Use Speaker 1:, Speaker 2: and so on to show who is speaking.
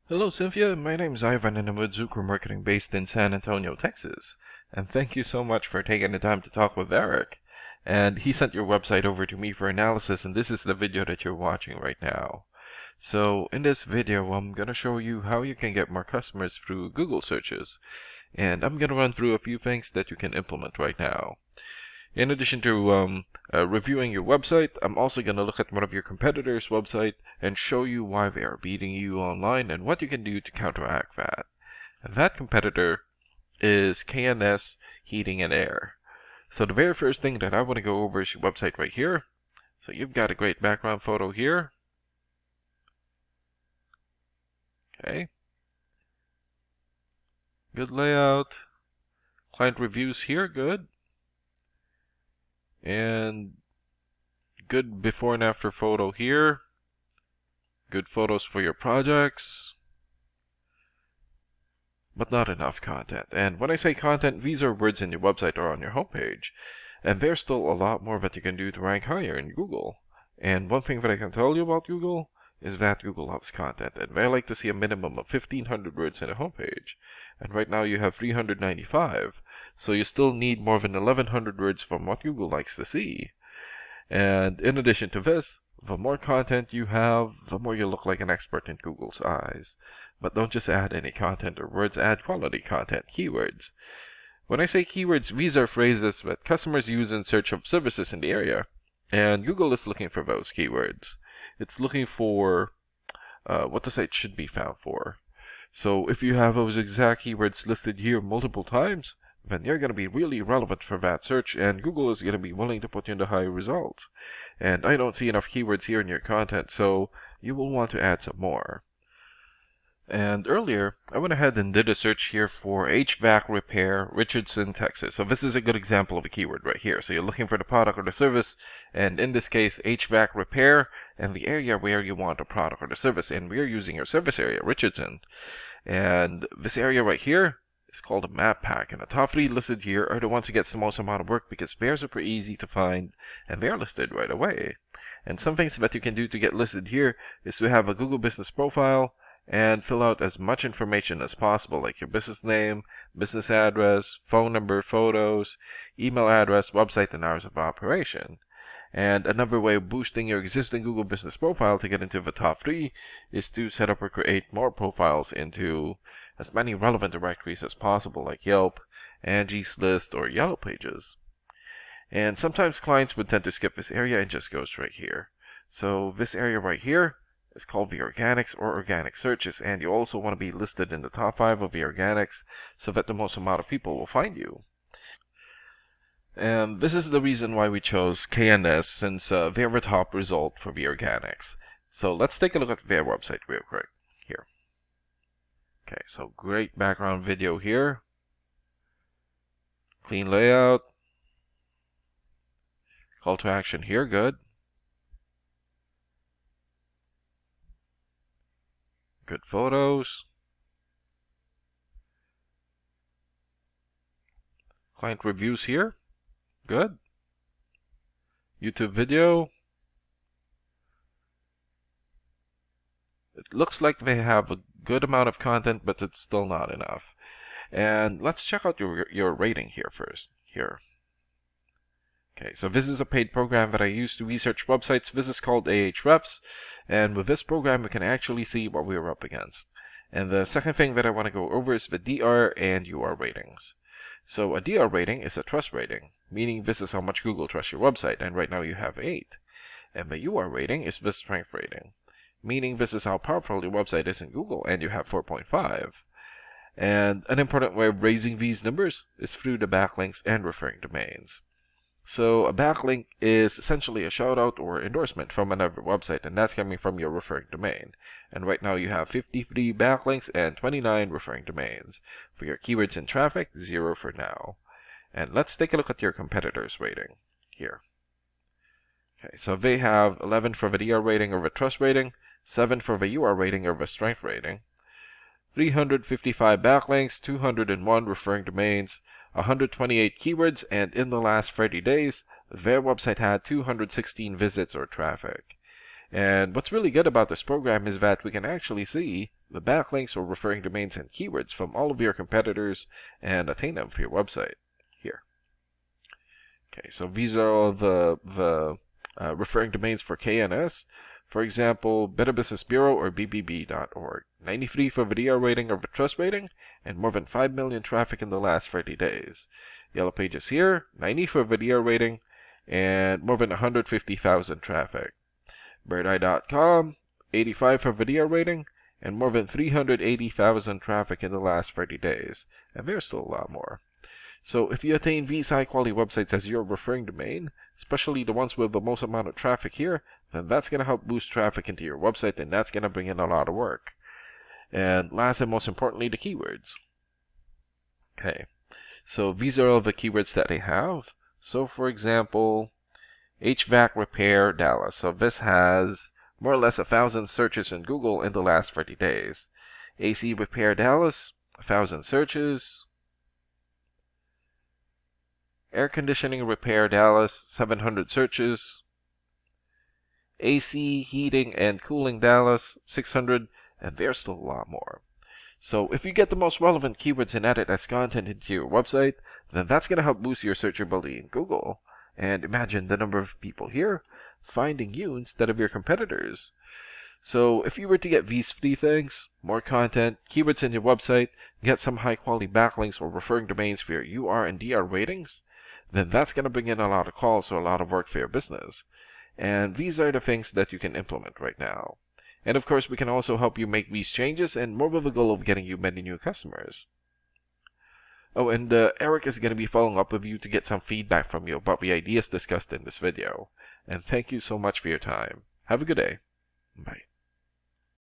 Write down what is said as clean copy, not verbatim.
Speaker 1: Hello, Cynthia. My name is Ivan, and I'm with Zucro Marketing based in San Antonio, Texas. And thank you so much for taking the time to talk with Eric. And he sent your website over to me for analysis, and this is the video that you're watching right now. So in this video, I'm going to show you how you can get more customers through Google searches. And I'm going to run through a few things that you can implement right now. In addition to reviewing your website, I'm also going to look at one of your competitors' website and show you why they are beating you online and what you can do to counteract that. And that competitor is K&S Heating and Air. So the very first thing that I want to go over is your website right here. So you've got a great background photo here. Okay. Good layout. Client reviews here, good. And good before and after photo here. Good photos for your projects. But not enough content. And when I say content, these are words in your website or on your homepage. And there's still a lot more that you can do to rank higher in Google. And one thing that I can tell you about Google is that Google loves content. And they like to see a minimum of 1,500 words in a homepage. And right now you have 395. So you still need more than 1,100 words from what Google likes to see. And in addition to this, the more content you have, the more you look like an expert in Google's eyes. But don't just add any content or words, add quality content, keywords. When I say keywords, these are phrases that customers use in search of services in the area. And Google is looking for those keywords. It's looking for what the site should be found for. So if you have those exact keywords listed here multiple times, then you're going to be really relevant for that search, and Google is going to be willing to put you in the high results. And I don't see enough keywords here in your content, so you will want to add some more. And earlier, I went ahead and did a search here for HVAC repair, Richardson, Texas. So this is a good example of a keyword right here. So you're looking for the product or the service, and in this case, HVAC repair, and the area where you want the product or the service. And we're using your service area, Richardson. And this area right here is called a map pack, and the top 3 listed here are the ones that get the most amount of work because they're super easy to find, and they're listed right away. And some things that you can do to get listed here is to have a Google Business profile, and fill out as much information as possible, like your business name, business address, phone number, photos, email address, website, and hours of operation. And another way of boosting your existing Google Business profile to get into the top 3 is to set up or create more profiles into as many relevant directories as possible, like Yelp, Angie's List, or Yellow Pages. And sometimes clients would tend to skip this area and just go straight here. So this area right here is called the organics or organic searches, and you also want to be listed in the top 5 of the organics so that the most amount of people will find you. And this is the reason why we chose K&S, since they're the top result for the organics. So let's take a look at their website real quick here. Okay, so great background video here. Clean layout. Call to action here, good. Good photos. Client reviews here. Good. YouTube video. It looks like they have a good amount of content, but it's still not enough. And let's check out your rating here first. Here. Okay, so this is a paid program that I use to research websites. This is called Ahrefs, and with this program we can actually see what we are up against. And the second thing that I want to go over is the DR and UR ratings. So a DR rating is a trust rating, meaning this is how much Google trusts your website, and right now you have 8. And the UR rating is the strength rating, meaning this is how powerful your website is in Google, and you have 4.5. And an important way of raising these numbers is through the backlinks and referring domains. So a backlink is essentially a shout out or endorsement from another website, and that's coming from your referring domain. And right now you have 53 backlinks and 29 referring domains. For your keywords and traffic, 0 for now. And let's take a look at your competitors' rating here. Okay, so they have 11 for the DR rating or the trust rating, 7 for the UR rating or the strength rating, 355 backlinks, 201 referring domains, 128 keywords, and in the last 30 days, their website had 216 visits or traffic. And what's really good about this program is that we can actually see the backlinks or referring domains and keywords from all of your competitors and attain them for your website here. Okay, so these are all the referring domains for KNS. For example, Better Business Bureau or BBB.org. 93 for video rating or trust rating, and more than 5 million traffic in the last 30 days. Yellow Pages here, 90 for video rating, and more than 150,000 traffic. Birdeye.com, 85 for video rating, and more than 380,000 traffic in the last 30 days. And there's still a lot more. So if you attain these high-quality websites as your referring domain, especially the ones with the most amount of traffic here, then that's going to help boost traffic into your website, and that's going to bring in a lot of work. And last and most importantly, the keywords. Okay, so these are all the keywords that they have. So for example, HVAC repair Dallas. So this has more or less 1,000 searches in Google in the last 30 days. AC repair Dallas, 1,000 searches. Air conditioning repair Dallas, 700 searches. AC heating and cooling Dallas, 600, and there's still a lot more. So if you get the most relevant keywords and add it as content into your website, then that's going to help boost your searchability in Google. And imagine the number of people here finding you instead of your competitors. So if you were to get these 3 things, more content, keywords in your website, get some high quality backlinks or referring domains for your UR and DR ratings, then that's going to bring in a lot of calls or a lot of work for your business. And these are the things that you can implement right now. And of course, we can also help you make these changes and more with the goal of getting you many new customers. Oh, and Eric is going to be following up with you to get some feedback from you about the ideas discussed in this video. And thank you so much for your time. Have a good day. Bye.